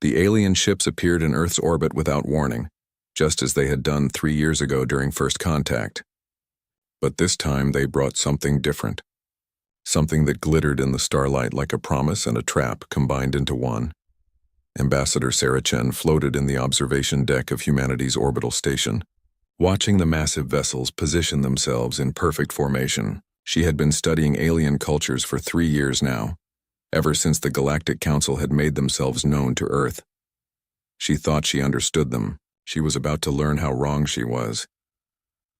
The alien ships appeared in Earth's orbit without warning, just as they had done 3 years ago during first contact. But this time they brought something different. Something that glittered in the starlight like a promise and a trap combined into one. Ambassador Sarah Chen floated in the observation deck of humanity's orbital station, watching the massive vessels position themselves in perfect formation. She had been studying alien cultures for 3 years now, ever since the Galactic Council had made themselves known to Earth. She thought she understood them. She was about to learn how wrong she was.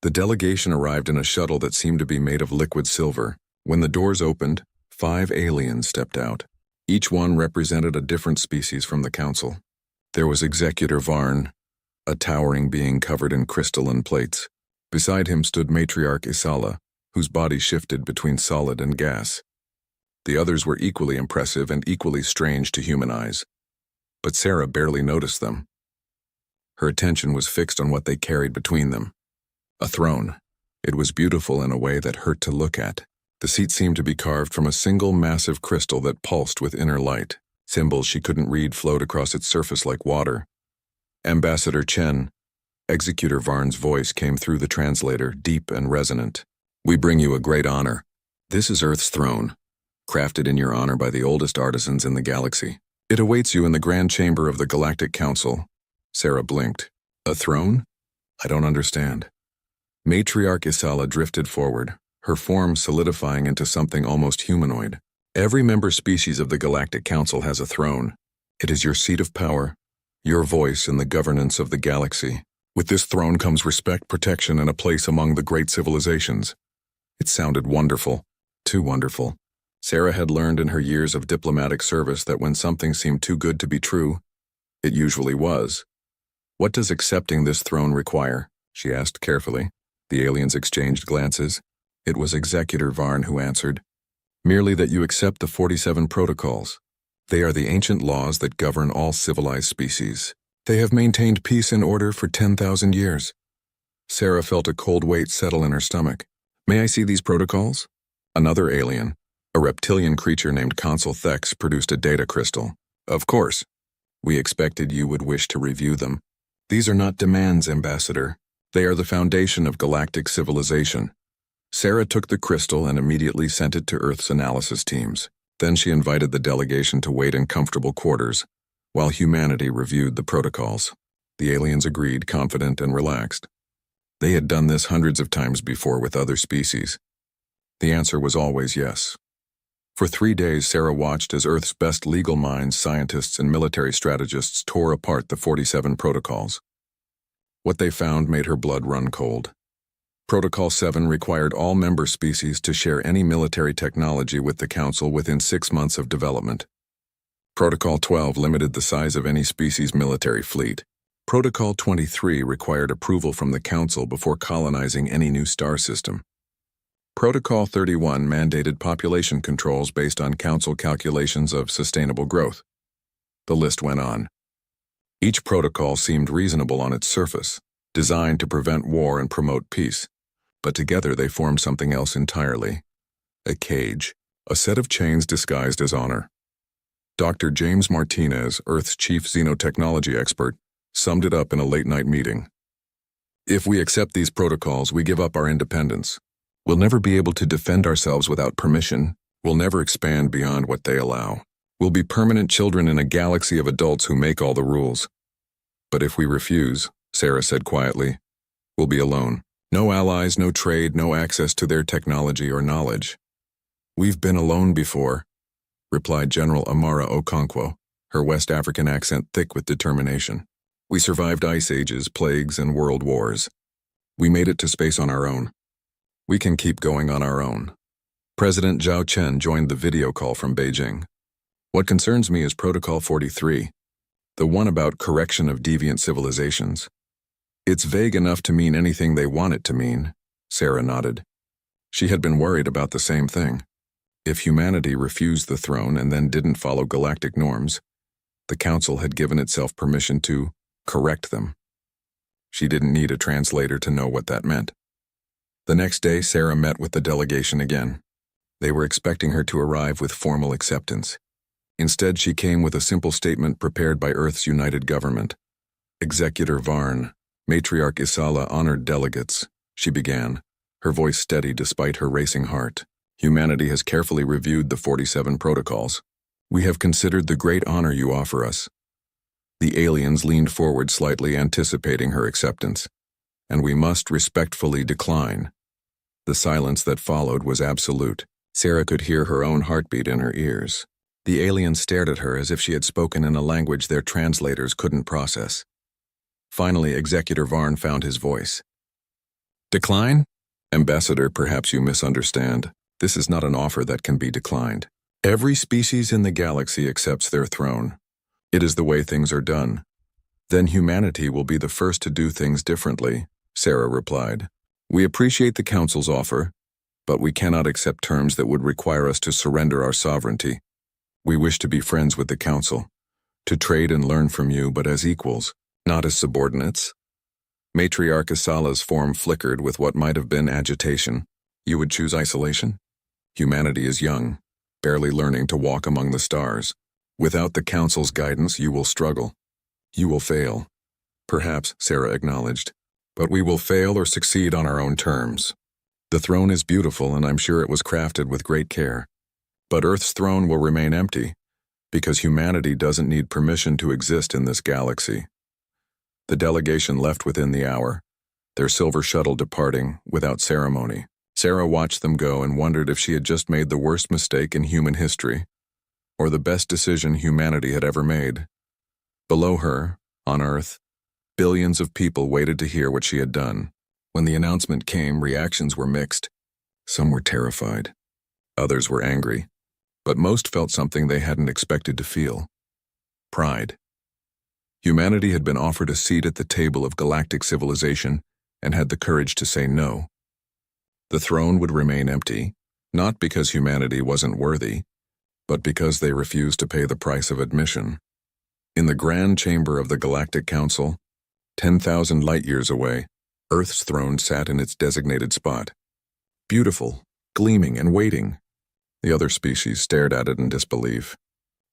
The delegation arrived in a shuttle that seemed to be made of liquid silver. When the doors opened, 5 aliens stepped out. Each one represented a different species from the Council. There was Executor Varn, a towering being covered in crystalline plates. Beside him stood Matriarch Isala, whose body shifted between solid and gas. The others were equally impressive and equally strange to human eyes. But Sarah barely noticed them. Her attention was fixed on what they carried between them. A throne. It was beautiful in a way that hurt to look at. The seat seemed to be carved from a single massive crystal that pulsed with inner light. Symbols she couldn't read flowed across its surface like water. Ambassador Chen, Executor Varn's voice came through the translator, deep and resonant. We bring you a great honor. This is Earth's throne, crafted in your honor by the oldest artisans in the galaxy. It awaits you in the Grand Chamber of the Galactic Council. Sarah blinked. A throne? I don't understand. Matriarch Isala drifted forward, her form solidifying into something almost humanoid. Every member species of the Galactic Council has a throne. It is your seat of power, your voice in the governance of the galaxy. With this throne comes respect, protection, and a place among the great civilizations. It sounded wonderful, too wonderful. Sarah had learned in her years of diplomatic service that when something seemed too good to be true, it usually was. What does accepting this throne require? She asked carefully. The aliens exchanged glances. It was Executor Varn who answered. Merely that you accept the 47 protocols. They are the ancient laws that govern all civilized species. They have maintained peace and order for 10,000 years. Sarah felt a cold weight settle in her stomach. May I see these protocols? Another alien, a reptilian creature named Consul Thex, produced a data crystal. Of course. We expected you would wish to review them. These are not demands, Ambassador. They are the foundation of galactic civilization. Sarah took the crystal and immediately sent it to Earth's analysis teams. Then she invited the delegation to wait in comfortable quarters, while humanity reviewed the protocols. The aliens agreed, confident and relaxed. They had done this hundreds of times before with other species. The answer was always yes. For 3 days, Sarah watched as Earth's best legal minds, scientists, and military strategists tore apart the 47 protocols. What they found made her blood run cold. Protocol 7 required all member species to share any military technology with the Council within 6 months of development. Protocol 12 limited the size of any species' military fleet. Protocol 23 required approval from the Council before colonizing any new star system. Protocol 31 mandated population controls based on Council calculations of sustainable growth. The list went on. Each protocol seemed reasonable on its surface, designed to prevent war and promote peace. But together they formed something else entirely. A cage, a set of chains disguised as honor. Dr. James Martinez, Earth's chief xenotechnology expert, summed it up in a late-night meeting. If we accept these protocols, we give up our independence. We'll never be able to defend ourselves without permission. We'll never expand beyond what they allow. We'll be permanent children in a galaxy of adults who make all the rules. But if we refuse, Sarah said quietly, we'll be alone. No allies, no trade, no access to their technology or knowledge. We've been alone before, replied General Amara Okonkwo, her West African accent thick with determination. We survived ice ages, plagues, and world wars. We made it to space on our own. We can keep going on our own. President Zhao Chen joined the video call from Beijing. What concerns me is Protocol 43, the one about correction of deviant civilizations. It's vague enough to mean anything they want it to mean, Sarah nodded. She had been worried about the same thing. If humanity refused the throne and then didn't follow galactic norms, the Council had given itself permission to correct them. She didn't need a translator to know what that meant. The next day, Sarah met with the delegation again. They were expecting her to arrive with formal acceptance. Instead, she came with a simple statement prepared by Earth's united government. Executor Varn, Matriarch Isala honored delegates, she began, her voice steady despite her racing heart. Humanity has carefully reviewed the 47 protocols. We have considered the great honor you offer us. The aliens leaned forward slightly, anticipating her acceptance. And we must respectfully decline. The silence that followed was absolute. Sarah could hear her own heartbeat in her ears. The aliens stared at her as if she had spoken in a language their translators couldn't process. Finally, Executor Varn found his voice. Decline? Ambassador, perhaps you misunderstand. This is not an offer that can be declined. Every species in the galaxy accepts their throne. It is the way things are done. Then humanity will be the first to do things differently, Sarah replied. We appreciate the Council's offer, but we cannot accept terms that would require us to surrender our sovereignty. We wish to be friends with the Council, to trade and learn from you, but as equals, not as subordinates. Matriarch Isala's form flickered with what might have been agitation. You would choose isolation? Humanity is young, barely learning to walk among the stars. Without the Council's guidance, you will struggle. You will fail. Perhaps, Sarah acknowledged, but we will fail or succeed on our own terms. The throne is beautiful, and I'm sure it was crafted with great care. But Earth's throne will remain empty, because humanity doesn't need permission to exist in this galaxy. The delegation left within the hour, their silver shuttle departing without ceremony. Sarah watched them go and wondered if she had just made the worst mistake in human history, or the best decision humanity had ever made. Below her, on Earth, billions of people waited to hear what she had done. When the announcement came, reactions were mixed. Some were terrified. Others were angry. But most felt something they hadn't expected to feel. Pride. Humanity had been offered a seat at the table of galactic civilization and had the courage to say no. The throne would remain empty, not because humanity wasn't worthy, but because they refused to pay the price of admission. In the grand chamber of the Galactic Council, 10,000 light-years away, Earth's throne sat in its designated spot. Beautiful, gleaming, and waiting. The other species stared at it in disbelief.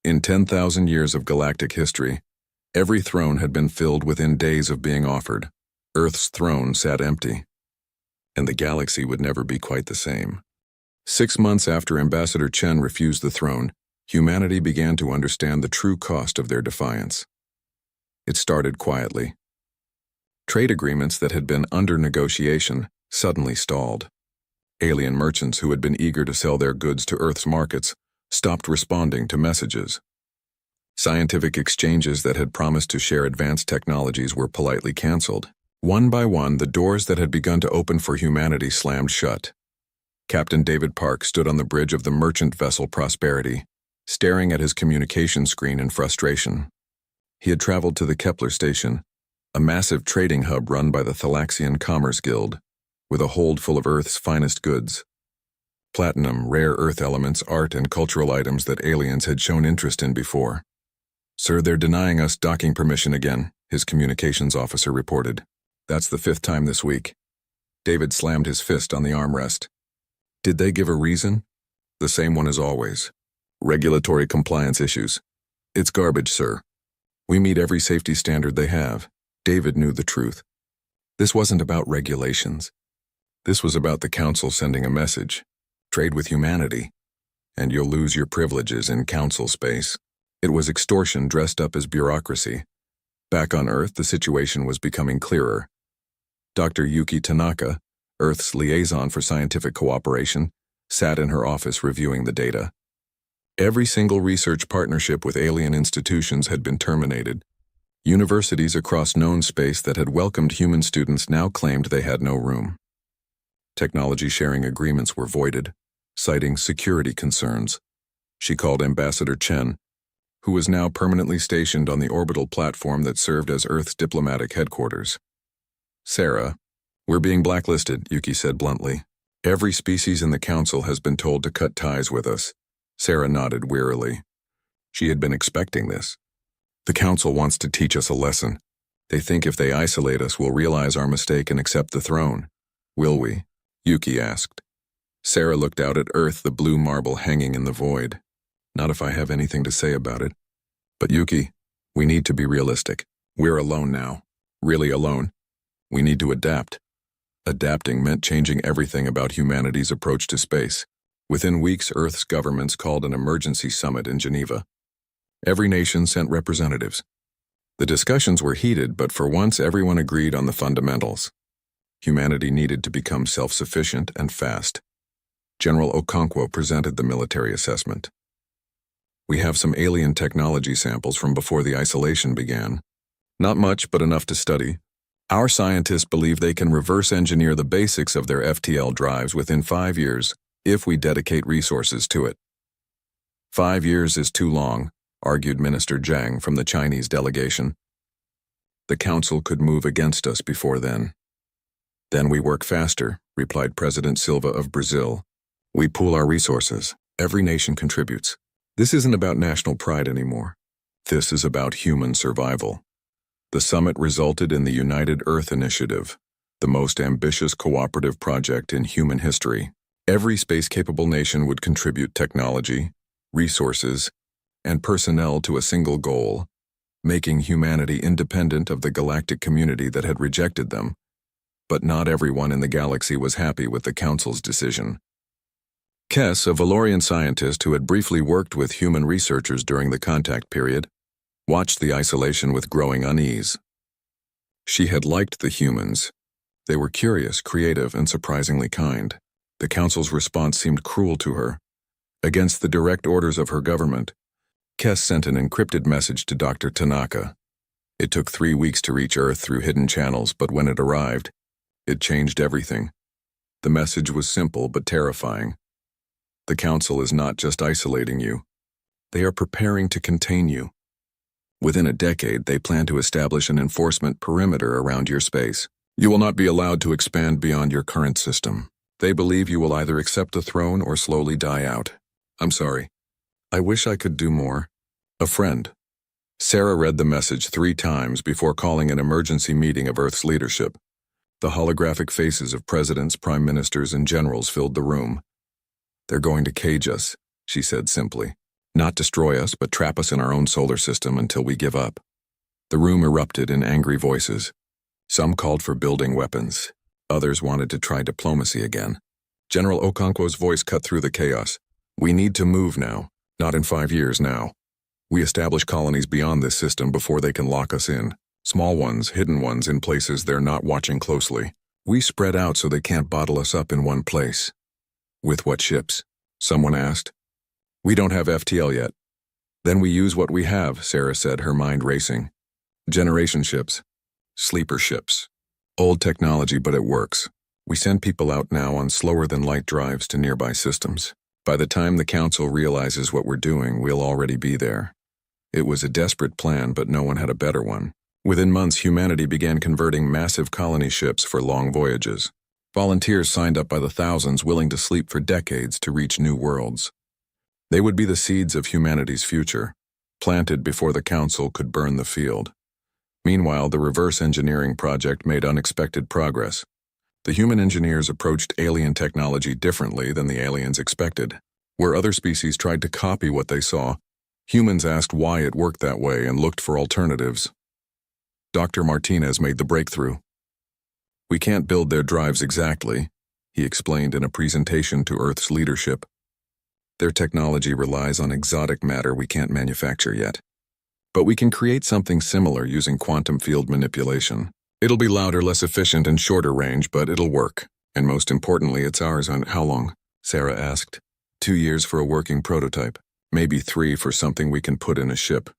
In 10,000 years of galactic history, every throne had been filled within days of being offered. Earth's throne sat empty. And the galaxy would never be quite the same. 6 months after Ambassador Chen refused the throne, humanity began to understand the true cost of their defiance. It started quietly. Trade agreements that had been under negotiation suddenly stalled. Alien merchants who had been eager to sell their goods to Earth's markets stopped responding to messages. Scientific exchanges that had promised to share advanced technologies were politely canceled. One by one, the doors that had begun to open for humanity slammed shut. Captain David Park stood on the bridge of the merchant vessel Prosperity, staring at his communication screen in frustration. He had traveled to the Kepler station, a massive trading hub run by the Thalaxian Commerce Guild, with a hold full of Earth's finest goods. Platinum, rare Earth elements, art, and cultural items that aliens had shown interest in before. Sir, they're denying us docking permission again, his communications officer reported. That's the 5th time this week. David slammed his fist on the armrest. Did they give a reason? The same one as always. Regulatory compliance issues. It's garbage, sir. We meet every safety standard they have. David knew the truth. This wasn't about regulations. This was about the Council sending a message. Trade with humanity, and you'll lose your privileges in Council space. It was extortion dressed up as bureaucracy. Back on Earth, the situation was becoming clearer. Dr. Yuki Tanaka, Earth's liaison for scientific cooperation, sat in her office reviewing the data. Every single research partnership with alien institutions had been terminated. Universities across known space that had welcomed human students now claimed they had no room. Technology sharing agreements were voided, citing security concerns. She called Ambassador Chen, who was now permanently stationed on the orbital platform that served as Earth's diplomatic headquarters. Sarah, we're being blacklisted, Yuki said bluntly. Every species in the Council has been told to cut ties with us. Sarah nodded wearily. She had been expecting this. The Council wants to teach us a lesson. They think if they isolate us, we'll realize our mistake and accept the throne. Will we? Yuki asked. Sarah looked out at Earth, the blue marble hanging in the void. Not if I have anything to say about it. But Yuki, we need to be realistic. We're alone now. Really alone. We need to adapt. Adapting meant changing everything about humanity's approach to space. Within weeks, Earth's governments called an emergency summit in Geneva. Every nation sent representatives. The discussions were heated, but for once everyone agreed on the fundamentals. Humanity needed to become self-sufficient and fast. General Okonkwo presented the military assessment. We have some alien technology samples from before the isolation began. Not much, but enough to study. Our scientists believe they can reverse engineer the basics of their FTL drives within 5 years, if we dedicate resources to it. 5 years is too long, argued Minister Zhang from the Chinese delegation. The council could move against us before then. Then we work faster, replied President Silva of Brazil. We pool our resources. Every nation contributes. This isn't about national pride anymore. This is about human survival. The summit resulted in the United Earth Initiative, the most ambitious cooperative project in human history. Every space-capable nation would contribute technology, resources, and personnel to a single goal, making humanity independent of the galactic community that had rejected them. But not everyone in the galaxy was happy with the Council's decision. Kess, a Valorian scientist who had briefly worked with human researchers during the contact period, watched the isolation with growing unease. She had liked the humans. They were curious, creative, and surprisingly kind. The Council's response seemed cruel to her. Against the direct orders of her government, Kess sent an encrypted message to Dr. Tanaka. It took 3 weeks to reach Earth through hidden channels, but when it arrived, it changed everything. The message was simple but terrifying. The Council is not just isolating you. They are preparing to contain you. Within a decade, they plan to establish an enforcement perimeter around your space. You will not be allowed to expand beyond your current system. They believe you will either accept the throne or slowly die out. I'm sorry. I wish I could do more. A friend. Sarah read the message 3 times before calling an emergency meeting of Earth's leadership. The holographic faces of presidents, prime ministers, and generals filled the room. They're going to cage us, she said simply. Not destroy us, but trap us in our own solar system until we give up. The room erupted in angry voices. Some called for building weapons. Others wanted to try diplomacy again. General Okonkwo's voice cut through the chaos. We need to move now, not in 5 years now. We establish colonies beyond this system before they can lock us in. Small ones, hidden ones in places they're not watching closely. We spread out so they can't bottle us up in one place. With what ships? Someone asked. We don't have FTL yet. Then we use what we have, Sarah said, her mind racing. Generation ships. Sleeper ships. Old technology, but it works. We send people out now on slower-than-light drives to nearby systems. By the time the Council realizes what we're doing, we'll already be there. It was a desperate plan, but no one had a better one. Within months, humanity began converting massive colony ships for long voyages. Volunteers signed up by the thousands, willing to sleep for decades to reach new worlds. They would be the seeds of humanity's future, planted before the Council could burn the field. Meanwhile, the reverse engineering project made unexpected progress. The human engineers approached alien technology differently than the aliens expected. Where other species tried to copy what they saw, humans asked why it worked that way and looked for alternatives. Dr. Martinez made the breakthrough. We can't build their drives exactly, he explained in a presentation to Earth's leadership. Their technology relies on exotic matter we can't manufacture yet. But we can create something similar using quantum field manipulation. It'll be louder, less efficient, and shorter range, but it'll work. And most importantly, it's ours on how long? Sarah asked. 2 years for a working prototype. Maybe 3 for something we can put in a ship.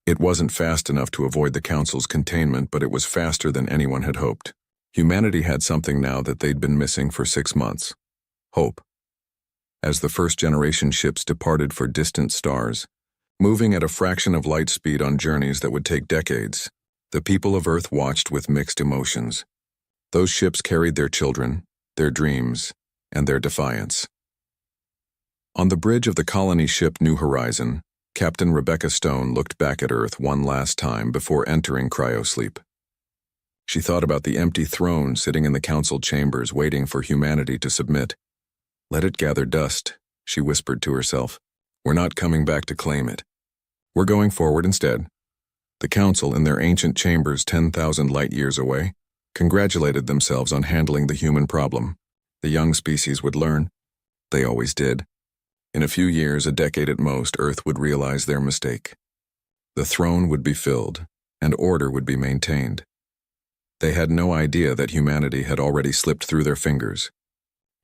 It wasn't fast enough to avoid the Council's containment, but it was faster than anyone had hoped. Humanity had something now that they'd been missing for 6 months. Hope. As the first-generation ships departed for distant stars, moving at a fraction of light speed on journeys that would take decades, the people of Earth watched with mixed emotions. Those ships carried their children, their dreams, and their defiance. On the bridge of the colony ship New Horizon, Captain Rebecca Stone looked back at Earth one last time before entering cryosleep. She thought about the empty throne sitting in the Council chambers waiting for humanity to submit. Let it gather dust, she whispered to herself. We're not coming back to claim it. We're going forward instead. The council, in their ancient chambers 10,000 light-years away, congratulated themselves on handling the human problem. The young species would learn. They always did. In a few years, a decade at most, Earth would realize their mistake. The throne would be filled, and order would be maintained. They had no idea that humanity had already slipped through their fingers,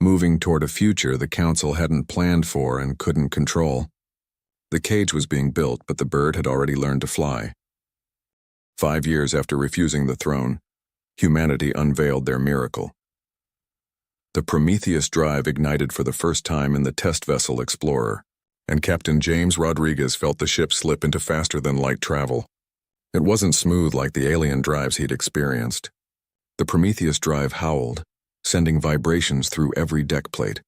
moving toward a future the council hadn't planned for and couldn't control. The cage was being built, but the bird had already learned to fly. 5 years after refusing the throne, humanity unveiled their miracle. The Prometheus drive ignited for the first time in the test vessel Explorer, and Captain James Rodriguez felt the ship slip into faster-than-light travel. It wasn't smooth like the alien drives he'd experienced. The Prometheus drive howled, sending vibrations through every deck plate.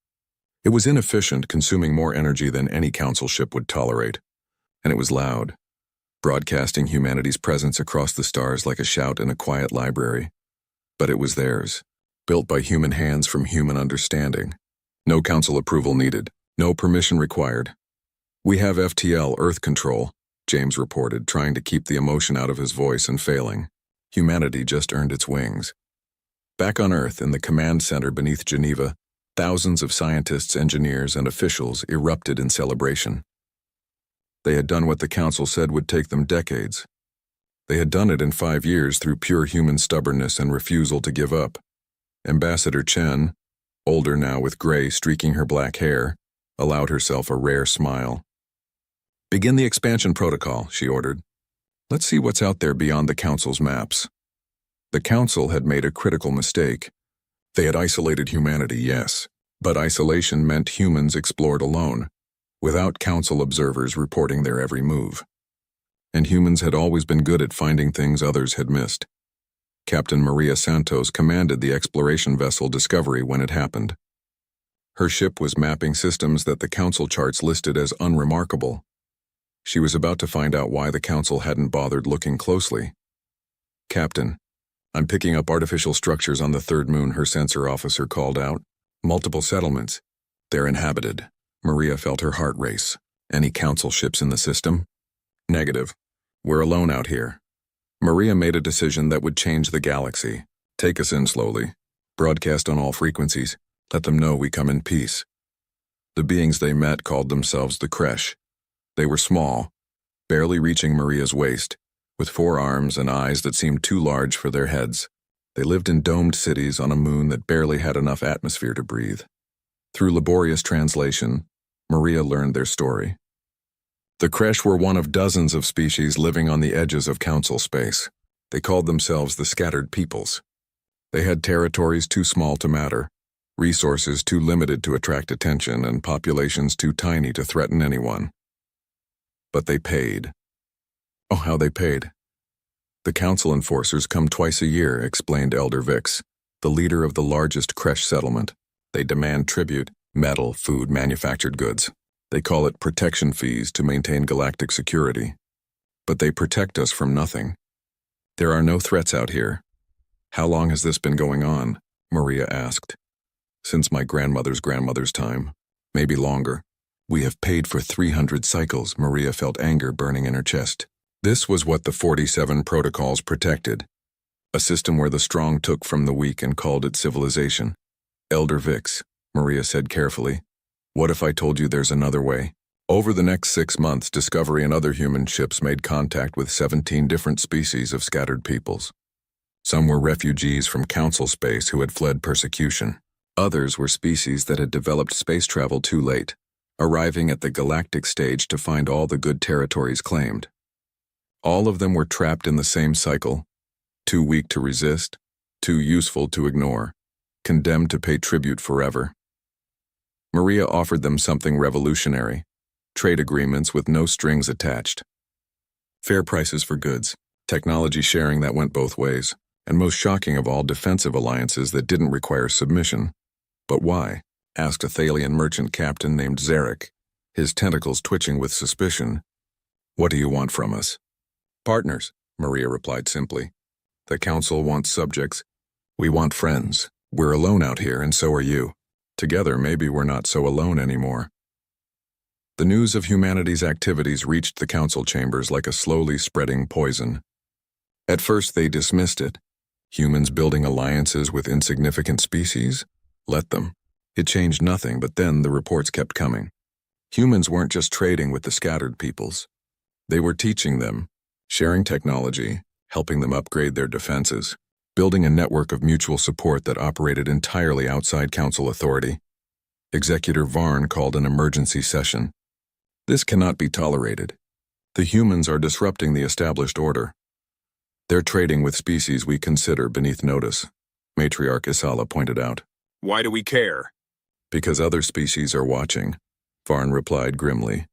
It was inefficient, consuming more energy than any council ship would tolerate, and it was loud, broadcasting humanity's presence across the stars like a shout in a quiet library. But it was theirs, built by human hands from human understanding. No council approval needed, no permission required. "We have FTL, Earth Control," James reported, trying to keep the emotion out of his voice and failing. Humanity just earned its wings. Back on Earth, in the command center beneath Geneva, thousands of scientists, engineers, and officials erupted in celebration. They had done what the council said would take them decades. They had done it in 5 years through pure human stubbornness and refusal to give up. Ambassador Chen, older now with gray streaking her black hair, allowed herself a rare smile. "Begin the expansion protocol," she ordered. "Let's see what's out there beyond the council's maps." The council had made a critical mistake. They had isolated humanity, yes, but isolation meant humans explored alone, without council observers reporting their every move. And humans had always been good at finding things others had missed. Captain Maria Santos commanded the exploration vessel Discovery when it happened. Her ship was mapping systems that the council charts listed as unremarkable. She was about to find out why the council hadn't bothered looking closely. "Captain, I'm picking up artificial structures on the third moon," her sensor officer called out. "Multiple settlements. They're inhabited." Maria felt her heart race. "Any council ships in the system?" "Negative. We're alone out here." Maria made a decision that would change the galaxy. "Take us in slowly. Broadcast on all frequencies. Let them know we come in peace." The beings they met called themselves the Creche. They were small, barely reaching Maria's waist, with 4 arms and eyes that seemed too large for their heads. They lived in domed cities on a moon that barely had enough atmosphere to breathe. Through laborious translation, Maria learned their story. The Creche were one of dozens of species living on the edges of council space. They called themselves the Scattered Peoples. They had territories too small to matter, resources too limited to attract attention, and populations too tiny to threaten anyone. But they paid. Oh, how they paid. "The council enforcers come twice a year," explained Elder Vix, the leader of the largest Creche settlement. "They demand tribute, metal, food, manufactured goods. They call it protection fees to maintain galactic security. But they protect us from nothing. There are no threats out here." "How long has this been going on?" Maria asked. "Since my grandmother's grandmother's time. Maybe longer." "We have paid for 300 cycles," Maria felt anger burning in her chest. This was what the 47 protocols protected. A system where the strong took from the weak and called it civilization. "Elder Vix," Maria said carefully, "what if I told you there's another way?" Over the next 6 months, Discovery and other human ships made contact with 17 different species of scattered peoples. Some were refugees from council space who had fled persecution. Others were species that had developed space travel too late, arriving at the galactic stage to find all the good territories claimed. All of them were trapped in the same cycle, too weak to resist, too useful to ignore, condemned to pay tribute forever. Maria offered them something revolutionary: trade agreements with no strings attached. Fair prices for goods, technology sharing that went both ways, and most shocking of all, defensive alliances that didn't require submission. "But why?" asked a Thalian merchant captain named Zarek, his tentacles twitching with suspicion. "What do you want from us?" "Partners," Maria replied simply. "The council wants subjects. We want friends. We're alone out here, and so are you. Together, maybe we're not so alone anymore." The news of humanity's activities reached the council chambers like a slowly spreading poison. At first they dismissed it. Humans building alliances with insignificant species? Let them. It changed nothing, but then the reports kept coming. Humans weren't just trading with the scattered peoples. They were teaching them, sharing technology, helping them upgrade their defenses, building a network of mutual support that operated entirely outside council authority. Executor Varn called an emergency session. This cannot be tolerated. The humans are disrupting the established order. They're trading with species we consider beneath notice, Matriarch Isala pointed out. Why do we care? Because other species are watching, Varn replied grimly.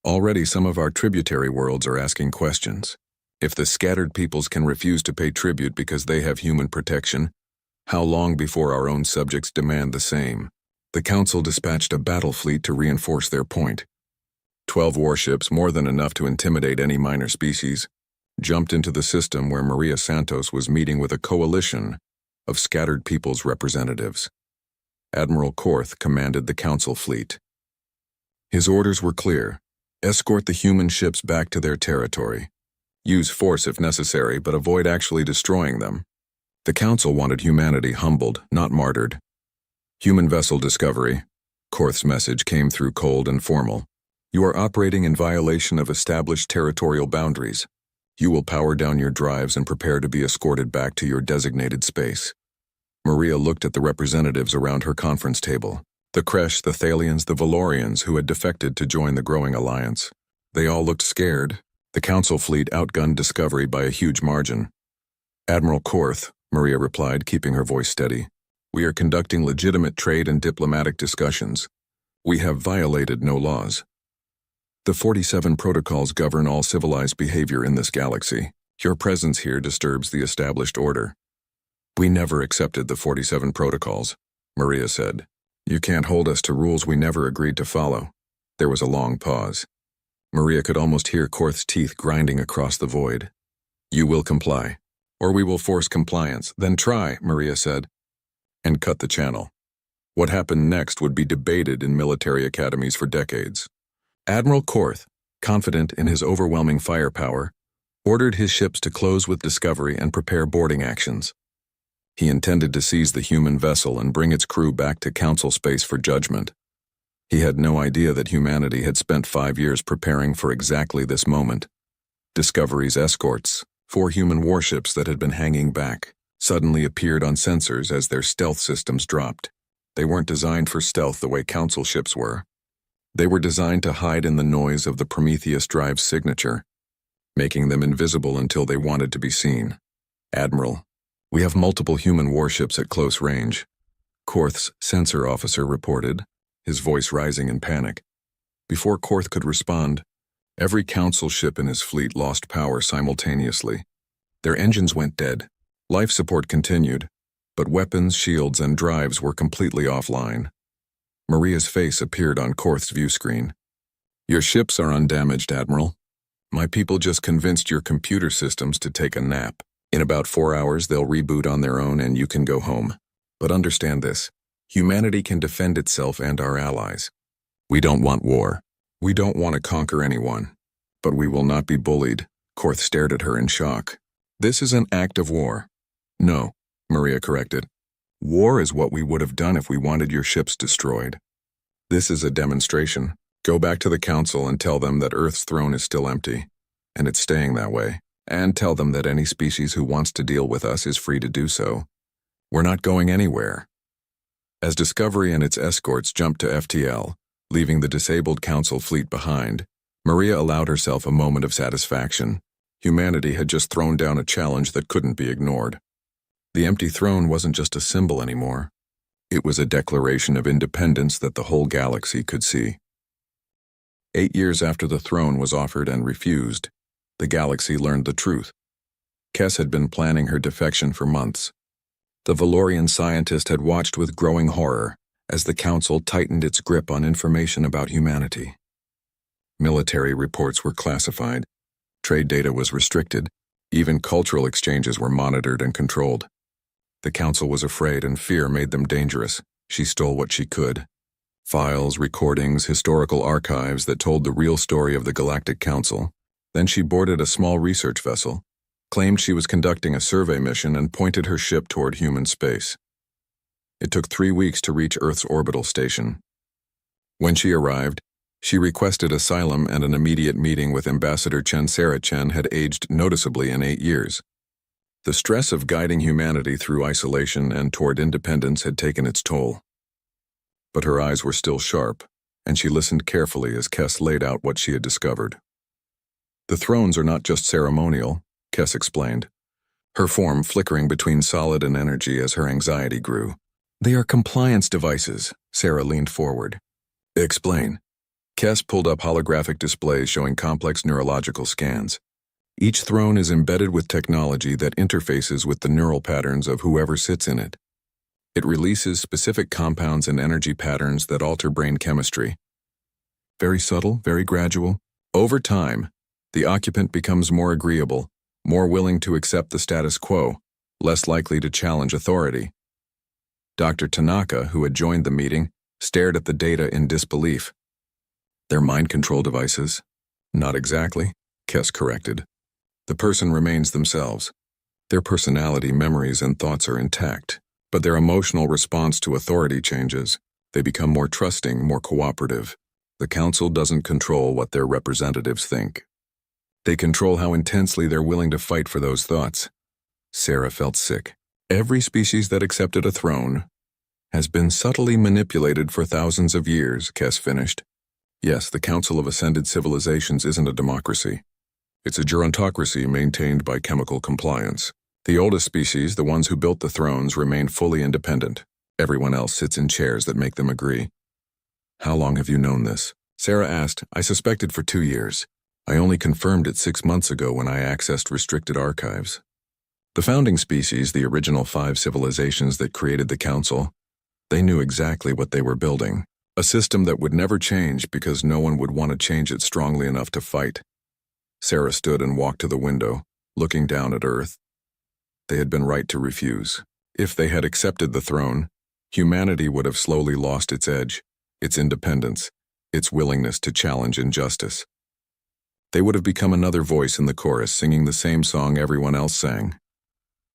Already some of our tributary worlds are asking questions. If the scattered peoples can refuse to pay tribute because they have human protection, how long before our own subjects demand the same? The council dispatched a battle fleet to reinforce their point. 12 warships, more than enough to intimidate any minor species, jumped into the system where Maria Santos was meeting with a coalition of scattered peoples' representatives. Admiral Korth commanded the council fleet. His orders were clear: escort the human ships back to their territory. Use force if necessary, but avoid actually destroying them. The council wanted humanity humbled, not martyred. Human vessel discovery. Korth's message came through cold and formal. You are operating in violation of established territorial boundaries. You will power down your drives and prepare to be escorted back to your designated space. Maria looked at the representatives around her conference table. The Kresh, the Thalians, the Valorians who had defected to join the growing alliance. They all looked scared. The council fleet outgunned Discovery by a huge margin. Admiral Korth, Maria replied, keeping her voice steady. We are conducting legitimate trade and diplomatic discussions. We have violated no laws. The 47 protocols govern all civilized behavior in this galaxy. Your presence here disturbs the established order. We never accepted the 47 protocols, Maria said. You can't hold us to rules we never agreed to follow. There was a long pause. Maria could almost hear Korth's teeth grinding across the void. You will comply, or we will force compliance. Then try, Maria said, and cut the channel. What happened next would be debated in military academies for decades. Admiral Korth, confident in his overwhelming firepower, ordered his ships to close with Discovery and prepare boarding actions. He intended to seize the human vessel and bring its crew back to council space for judgment. He had no idea that humanity had spent 5 years preparing for exactly this moment. Discovery's escorts, 4 human warships that had been hanging back, suddenly appeared on sensors as their stealth systems dropped. They weren't designed for stealth the way council ships were. They were designed to hide in the noise of the Prometheus drive's signature, making them invisible until they wanted to be seen. Admiral, we have multiple human warships at close range, Korth's sensor officer reported, his voice rising in panic. Before Korth could respond, every council ship in his fleet lost power simultaneously. Their engines went dead. Life support continued, but weapons, shields, and drives were completely offline. Maria's face appeared on Korth's view screen. Your ships are undamaged, Admiral. My people just convinced your computer systems to take a nap. In about 4 hours, they'll reboot on their own and you can go home. But understand this. Humanity can defend itself and our allies. We don't want war. We don't want to conquer anyone. But we will not be bullied. Korth stared at her in shock. This is an act of war. No, Maria corrected. War is what we would have done if we wanted your ships destroyed. This is a demonstration. Go back to the council and tell them that Earth's throne is still empty, and it's staying that way. And tell them that any species who wants to deal with us is free to do so. We're not going anywhere. As Discovery and its escorts jumped to FTL, leaving the disabled council fleet behind, Maria allowed herself a moment of satisfaction. Humanity had just thrown down a challenge that couldn't be ignored. The empty throne wasn't just a symbol anymore. It was a declaration of independence that the whole galaxy could see. 8 years after the throne was offered and refused, the galaxy learned the truth. Kes had been planning her defection for months. The Valorian scientist had watched with growing horror as the council tightened its grip on information about humanity. Military reports were classified, trade data was restricted, even cultural exchanges were monitored and controlled. The council was afraid and fear made them dangerous. She stole what she could. Files, recordings, historical archives that told the real story of the Galactic Council. Then she boarded a small research vessel, claimed she was conducting a survey mission, and pointed her ship toward human space. It took 3 weeks to reach Earth's orbital station. When she arrived, she requested asylum, and an immediate meeting with Ambassador Chen. Sarah Chen had aged noticeably in 8 years. The stress of guiding humanity through isolation and toward independence had taken its toll. But her eyes were still sharp, and she listened carefully as Kess laid out what she had discovered. The thrones are not just ceremonial, Kess explained, her form flickering between solid and energy as her anxiety grew. They are compliance devices, Sarah leaned forward. Explain. Kess pulled up holographic displays showing complex neurological scans. Each throne is embedded with technology that interfaces with the neural patterns of whoever sits in it. It releases specific compounds and energy patterns that alter brain chemistry. Very subtle, very gradual. Over time, the occupant becomes more agreeable, more willing to accept the status quo, less likely to challenge authority. Dr. Tanaka, who had joined the meeting, stared at the data in disbelief. They're mind control devices. Not exactly, Kess corrected. The person remains themselves. Their personality, memories, and thoughts are intact, but their emotional response to authority changes. They become more trusting, more cooperative. The council doesn't control what their representatives think. They control how intensely they're willing to fight for those thoughts. Sarah felt sick. Every species that accepted a throne has been subtly manipulated for thousands of years, Kess finished. Yes, the Council of Ascended Civilizations isn't a democracy. It's a gerontocracy maintained by chemical compliance. The oldest species, the ones who built the thrones, remain fully independent. Everyone else sits in chairs that make them agree. How long have you known this? Sarah asked. I suspected for 2 years. I only confirmed it 6 months ago when I accessed restricted archives. The founding species, the original 5 civilizations that created the Council, they knew exactly what they were building. A system that would never change because no one would want to change it strongly enough to fight. Sarah stood and walked to the window, looking down at Earth. They had been right to refuse. If they had accepted the throne, humanity would have slowly lost its edge, its independence, its willingness to challenge injustice. They would have become another voice in the chorus, singing the same song everyone else sang.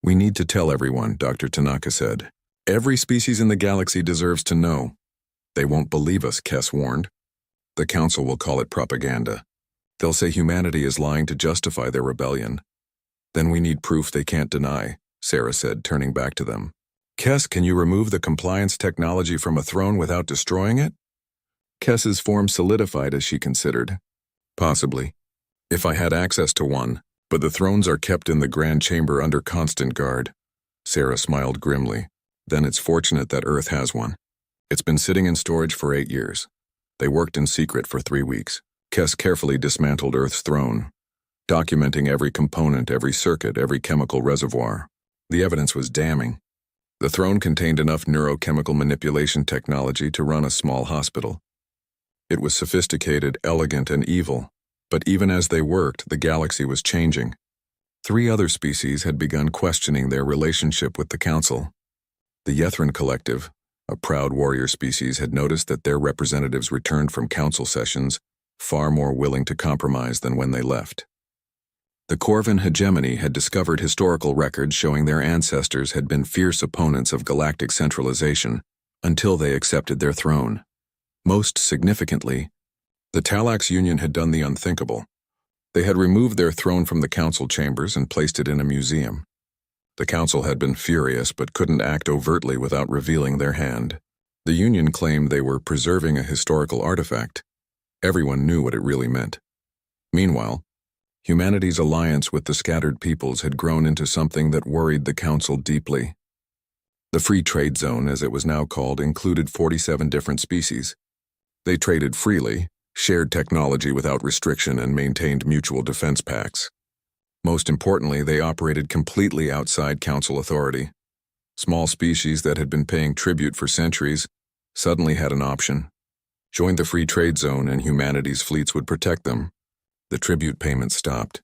We need to tell everyone, Dr. Tanaka said. Every species in the galaxy deserves to know. They won't believe us, Kess warned. The Council will call it propaganda. They'll say humanity is lying to justify their rebellion. Then we need proof they can't deny, Sarah said, turning back to them. Kess, can you remove the compliance technology from a throne without destroying it? Kess's form solidified as she considered. Possibly. If I had access to one, but the thrones are kept in the Grand Chamber under constant guard. Sarah smiled grimly. Then it's fortunate that Earth has one. It's been sitting in storage for 8 years. They worked in secret for 3 weeks. Kess carefully dismantled Earth's throne, documenting every component, every circuit, every chemical reservoir. The evidence was damning. The throne contained enough neurochemical manipulation technology to run a small hospital. It was sophisticated, elegant, and evil, but even as they worked, the galaxy was changing. 3 other species had begun questioning their relationship with the Council. The Yethrin Collective, a proud warrior species, had noticed that their representatives returned from council sessions far more willing to compromise than when they left. The Corvin hegemony had discovered historical records showing their ancestors had been fierce opponents of galactic centralization until they accepted their throne. Most significantly, the Talax Union had done the unthinkable. They had removed their throne from the council chambers and placed it in a museum. The council had been furious but couldn't act overtly without revealing their hand. The Union claimed they were preserving a historical artifact. Everyone knew what it really meant. Meanwhile, humanity's alliance with the scattered peoples had grown into something that worried the council deeply. The Free Trade Zone, as it was now called, included 47 different species. They traded freely, shared technology without restriction, and maintained mutual defense pacts. Most importantly, they operated completely outside council authority. Small species that had been paying tribute for centuries suddenly had an option. Join the Free Trade Zone and humanity's fleets would protect them. The tribute payments stopped.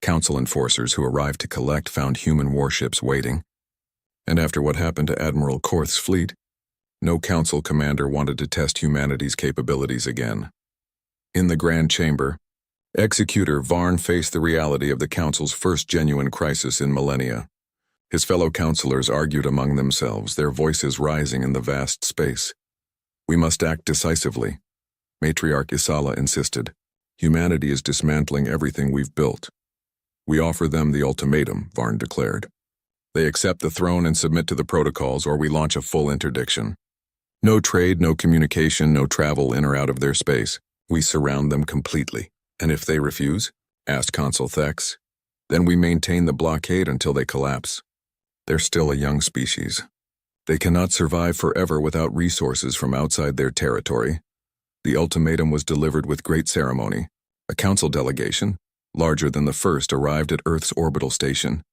Council enforcers who arrived to collect found human warships waiting. And after what happened to Admiral Korth's fleet, No council commander wanted to test humanity's capabilities again. In the Grand Chamber, Executor Varn faced the reality of the council's first genuine crisis in millennia. His fellow councilors argued among themselves, their voices rising in the vast space. "We must act decisively," Matriarch Isala insisted. "Humanity is dismantling everything we've built." "We offer them the ultimatum," Varn declared. "They accept the throne and submit to the protocols, or we launch a full interdiction. No trade, no communication, no travel in or out of their space. We surround them completely." "And if they refuse?" asked Consul Thex. "Then we maintain the blockade until they collapse. They're still a young species. They cannot survive forever without resources from outside their territory." The ultimatum was delivered with great ceremony. A council delegation, larger than the first, arrived at Earth's orbital station.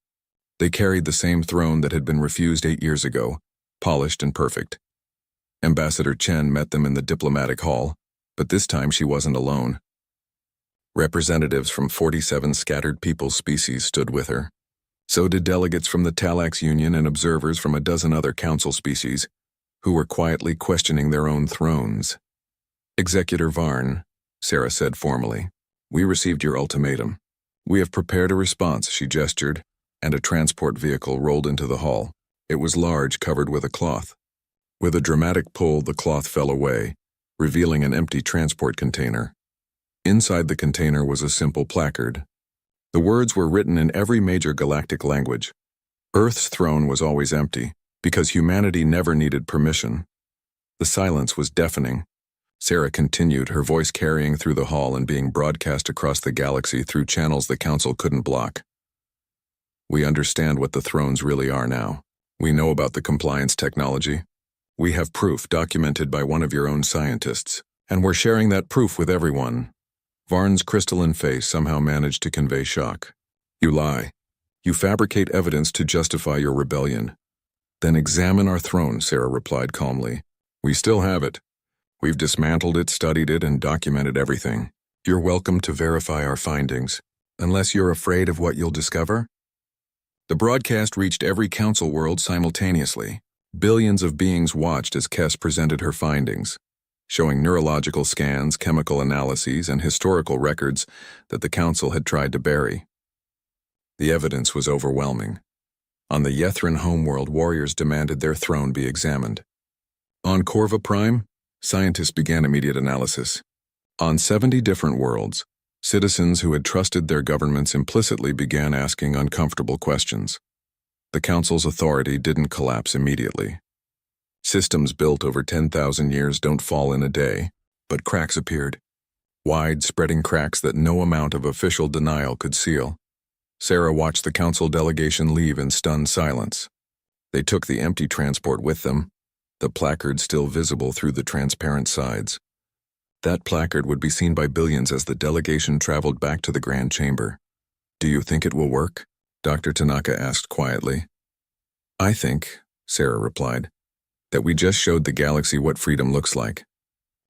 They carried the same throne that had been refused 8 years ago, polished and perfect. Ambassador Chen met them in the diplomatic hall, but this time she wasn't alone. Representatives from 47 scattered people species stood with her. So did delegates from the Talax Union and observers from a dozen other council species, who were quietly questioning their own thrones. "Executor Varn," Sarah said formally, "we received your ultimatum. We have prepared a response," she gestured, and a transport vehicle rolled into the hall. It was large, covered with a cloth. With a dramatic pull, the cloth fell away, revealing an empty transport container. Inside the container was a simple placard. The words were written in every major galactic language. Earth's throne was always empty, because humanity never needed permission. The silence was deafening. Sarah continued, her voice carrying through the hall and being broadcast across the galaxy through channels the Council couldn't block. "We understand what the thrones really are now. We know about the compliance technology. We have proof documented by one of your own scientists, and we're sharing that proof with everyone." Varn's crystalline face somehow managed to convey shock. "You lie. You fabricate evidence to justify your rebellion." "Then examine our throne," Sarah replied calmly. "We still have it. We've dismantled it, studied it, and documented everything. You're welcome to verify our findings, unless you're afraid of what you'll discover." The broadcast reached every council world simultaneously. Billions of beings watched as Kess presented her findings, showing neurological scans, chemical analyses, and historical records that the Council had tried to bury. The evidence was overwhelming. On the Yethrin homeworld, warriors demanded their throne be examined. On Corva Prime, scientists began immediate analysis. On 70 different worlds, citizens who had trusted their governments implicitly began asking uncomfortable questions. The Council's authority didn't collapse immediately. Systems built over 10,000 years don't fall in a day, but cracks appeared. Wide, spreading cracks that no amount of official denial could seal. Sarah watched the Council delegation leave in stunned silence. They took the empty transport with them, the placard still visible through the transparent sides. That placard would be seen by billions as the delegation traveled back to the Grand Chamber. "Do you think it will work?" Dr. Tanaka asked quietly. "I think," Sarah replied, "that we just showed the galaxy what freedom looks like.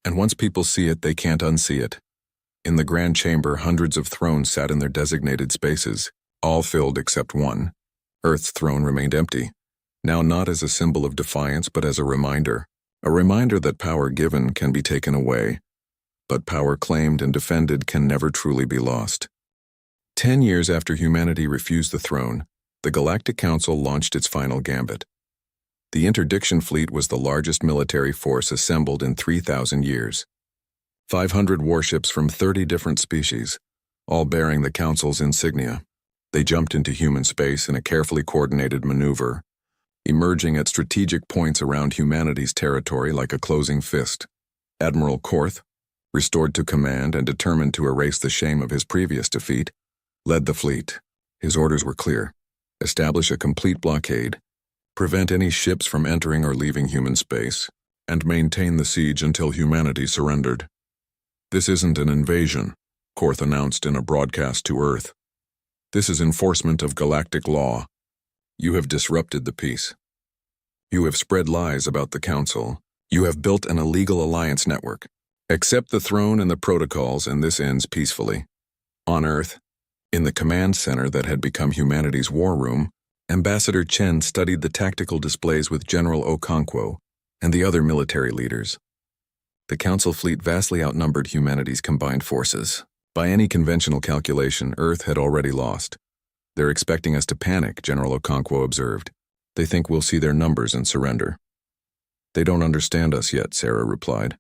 And once people see it, they can't unsee it." In the Grand Chamber, hundreds of thrones sat in their designated spaces, all filled except one. Earth's throne remained empty, now not as a symbol of defiance but as a reminder that power given can be taken away, but power claimed and defended can never truly be lost. 10 years after humanity refused the throne, the Galactic Council launched its final gambit. The interdiction fleet was the largest military force assembled in 3,000 years. 500 warships from 30 different species, all bearing the Council's insignia. They jumped into human space in a carefully coordinated maneuver, emerging at strategic points around humanity's territory like a closing fist. Admiral Korth, restored to command and determined to erase the shame of his previous defeat, led the fleet. His orders were clear: establish a complete blockade, prevent any ships from entering or leaving human space, and maintain the siege until humanity surrendered. "This isn't an invasion," Korth announced in a broadcast to Earth. "This is enforcement of galactic law. You have disrupted the peace. You have spread lies about the Council. You have built an illegal alliance network. Accept the throne and the protocols, and this ends peacefully." On Earth, in the command center that had become humanity's war room, Ambassador Chen studied the tactical displays with General Okonkwo, and the other military leaders. The Council fleet vastly outnumbered humanity's combined forces. By any conventional calculation, Earth had already lost. They're expecting us to panic, General Okonkwo observed. They think we'll see their numbers and surrender. They don't understand us yet, Sarah replied.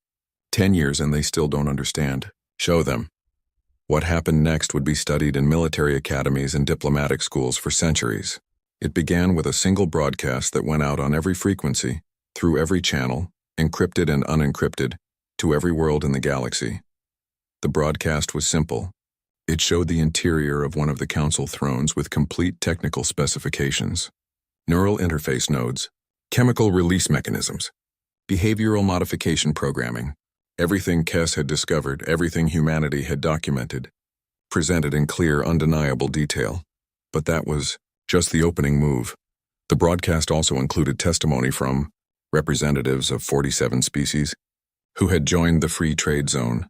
10 years and they still don't understand. Show them. What happened next would be studied in military academies and diplomatic schools for centuries. It began with a single broadcast that went out on every frequency, through every channel, encrypted and unencrypted, to every world in the galaxy. The broadcast was simple. It showed the interior of one of the Council thrones with complete technical specifications. Neural interface nodes, chemical release mechanisms, behavioral modification programming, everything Kess had discovered, everything humanity had documented, presented in clear, undeniable detail. But that was just the opening move. The broadcast also included testimony from representatives of 47 species who had joined the free trade zone.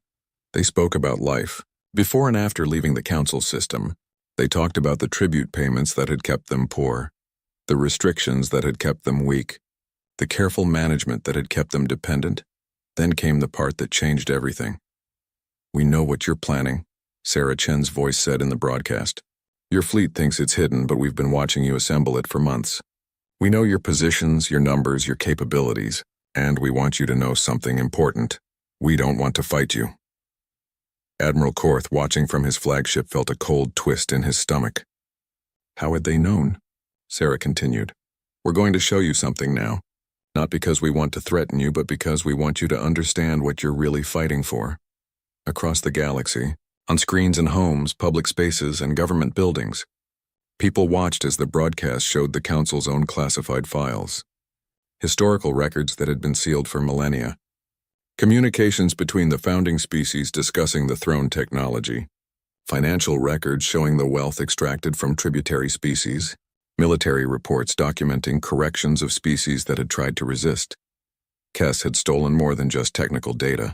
They spoke about life. Before and after leaving the Council system, they talked about the tribute payments that had kept them poor, the restrictions that had kept them weak, the careful management that had kept them dependent. Then came the part that changed everything. "We know what you're planning," Sarah Chen's voice said in the broadcast. "Your fleet thinks it's hidden, but we've been watching you assemble it for months. We know your positions, your numbers, your capabilities, and we want you to know something important. We don't want to fight you." Admiral Korth, watching from his flagship, felt a cold twist in his stomach. "How had they known?" Sarah continued. "We're going to show you something now. Not because we want to threaten you, but because we want you to understand what you're really fighting for." Across the galaxy, on screens in homes, public spaces, and government buildings, people watched as the broadcast showed the Council's own classified files. Historical records that had been sealed for millennia. Communications between the founding species discussing the throne technology. Financial records showing the wealth extracted from tributary species. Military reports documenting corrections of species that had tried to resist. Kess had stolen more than just technical data.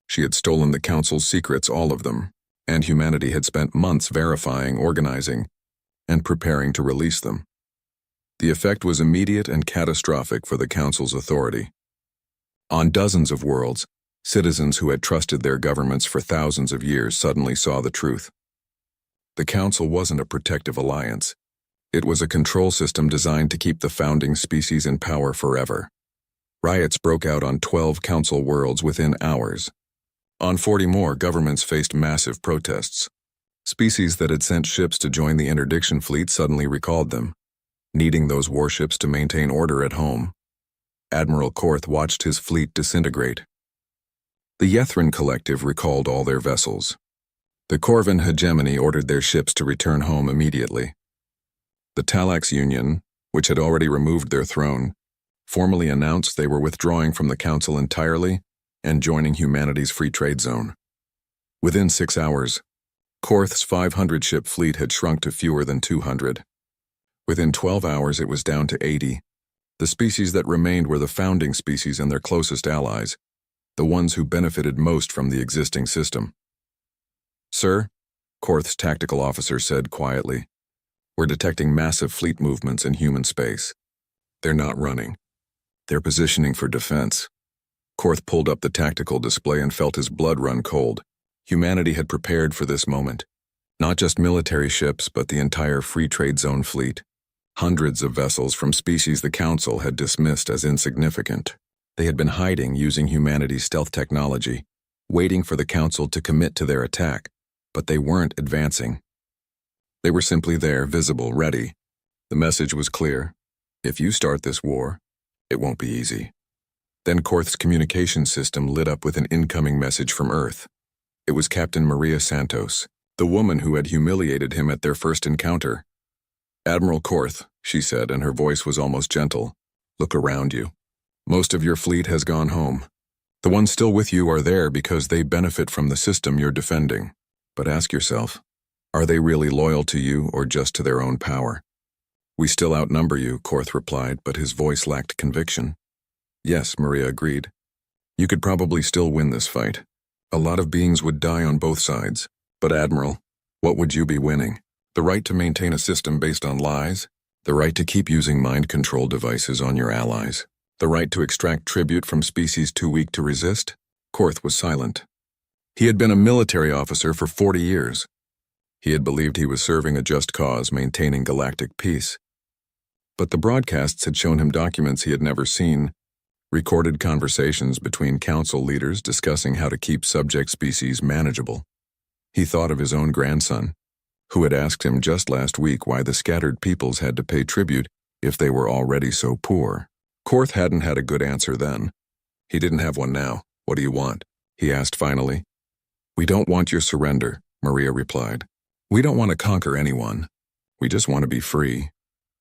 She had stolen the Council's secrets, all of them, and humanity had spent months verifying, organizing, and preparing to release them. The effect was immediate and catastrophic for the Council's authority. On dozens of worlds, citizens who had trusted their governments for thousands of years suddenly saw the truth. The Council wasn't a protective alliance. It was a control system designed to keep the founding species in power forever. Riots broke out on 12 Council worlds within hours. On 40 more, governments faced massive protests. Species that had sent ships to join the interdiction fleet suddenly recalled them, needing those warships to maintain order at home. Admiral Korth watched his fleet disintegrate. The Yethrin Collective recalled all their vessels. The Corvin hegemony ordered their ships to return home immediately. The Talax Union, which had already removed their throne, formally announced they were withdrawing from the Council entirely and joining humanity's free trade zone. Within 6 hours, Korth's 500-ship fleet had shrunk to fewer than 200. Within 12 hours, it was down to 80. The species that remained were the founding species and their closest allies, the ones who benefited most from the existing system. "Sir," Korth's tactical officer said quietly, "we're detecting massive fleet movements in human space. They're not running. They're positioning for defense." Korth pulled up the tactical display and felt his blood run cold. Humanity had prepared for this moment. Not just military ships, but the entire free trade zone fleet. Hundreds of vessels from species the Council had dismissed as insignificant. They had been hiding using humanity's stealth technology, waiting for the Council to commit to their attack, but they weren't advancing. They were simply there, visible, ready. The message was clear. If you start this war, it won't be easy. Then Korth's communication system lit up with an incoming message from Earth. It was Captain Maria Santos, the woman who had humiliated him at their first encounter. "Admiral Korth," she said, and her voice was almost gentle, "look around you. Most of your fleet has gone home. The ones still with you are there because they benefit from the system you're defending. But ask yourself, are they really loyal to you or just to their own power?" "We still outnumber you," Korth replied, but his voice lacked conviction. "Yes," Maria agreed. "You could probably still win this fight. A lot of beings would die on both sides. But Admiral, what would you be winning? The right to maintain a system based on lies? The right to keep using mind control devices on your allies? The right to extract tribute from species too weak to resist? Korth was silent. He had been a military officer for 40 years. He had believed he was serving a just cause, maintaining galactic peace. But the broadcasts had shown him documents he had never seen, recorded conversations between council leaders discussing how to keep subject species manageable. He thought of his own grandson, who had asked him just last week why the scattered peoples had to pay tribute if they were already so poor. Korth hadn't had a good answer then. He didn't have one now. What do you want? He asked finally. We don't want your surrender, Maria replied. We don't want to conquer anyone. We just want to be free.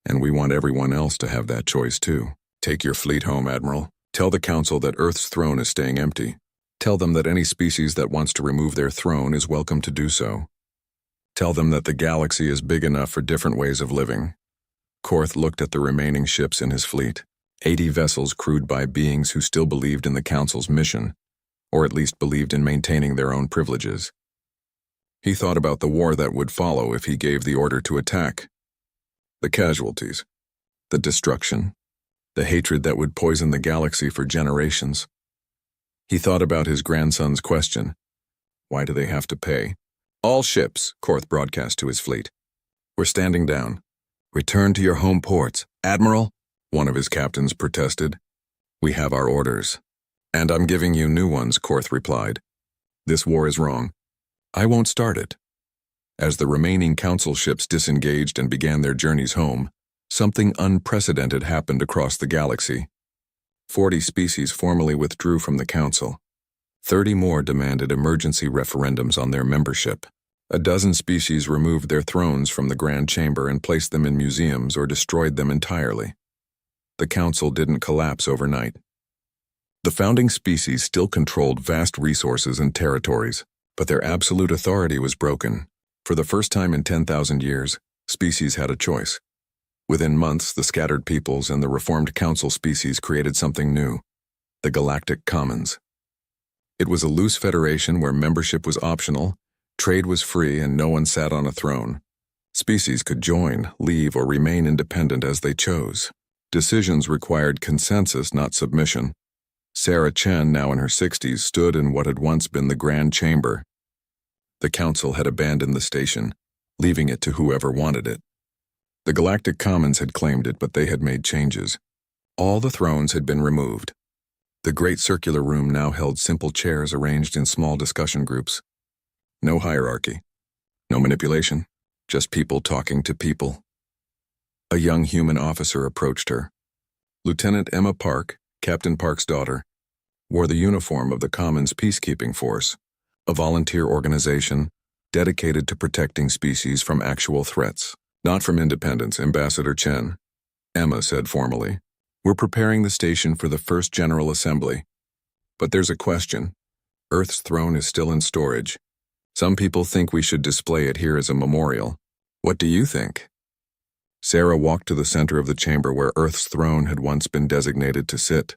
And we want everyone else to have that choice too. Take your fleet home, Admiral. Tell the Council that Earth's throne is staying empty. Tell them that any species that wants to remove their throne is welcome to do so. Tell them that the galaxy is big enough for different ways of living. Korth looked at the remaining ships in his fleet, 80 vessels crewed by beings who still believed in the Council's mission, or at least believed in maintaining their own privileges. He thought about the war that would follow if he gave the order to attack. The casualties, the destruction, the hatred that would poison the galaxy for generations. He thought about his grandson's question. Why do they have to pay? All ships, Korth broadcast to his fleet. We're standing down. Return to your home ports. Admiral, one of his captains protested. We have our orders. And I'm giving you new ones, Korth replied. This war is wrong. I won't start it. As the remaining council ships disengaged and began their journeys home, something unprecedented happened across the galaxy. 40 species formally withdrew from the council. 30 more demanded emergency referendums on their membership. A dozen species removed their thrones from the Grand Chamber and placed them in museums or destroyed them entirely. The council didn't collapse overnight. The founding species still controlled vast resources and territories, but their absolute authority was broken. For the first time in 10,000 years, species had a choice. Within months, the scattered peoples and the reformed council species created something new, the Galactic Commons. It was a loose federation where membership was optional, trade was free, and no one sat on a throne. Species could join, leave, or remain independent as they chose. Decisions required consensus, not submission. Sarah Chen, now in her 60s, stood in what had once been the Grand Chamber. The council had abandoned the station, leaving it to whoever wanted it. The Galactic Commons had claimed it, but they had made changes. All the thrones had been removed. The great circular room now held simple chairs arranged in small discussion groups. No hierarchy, no manipulation, just people talking to people. A young human officer approached her. Lieutenant Emma Park, Captain Park's daughter, wore the uniform of the Commons Peacekeeping Force, a volunteer organization dedicated to protecting species from actual threats. Not from independence, Ambassador Chen, Emma said formally. We're preparing the station for the first General Assembly. But there's a question. Earth's throne is still in storage. Some people think we should display it here as a memorial. What do you think? Sarah walked to the center of the chamber where Earth's throne had once been designated to sit.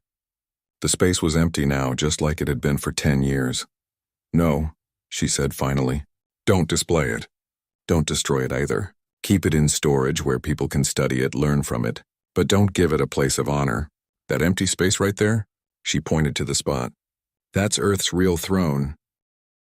The space was empty now, just like it had been for 10 years. No, she said finally. Don't display it. Don't destroy it either. Keep it in storage where people can study it, learn from it. But don't give it a place of honor. That empty space right there? She pointed to the spot. That's Earth's real throne.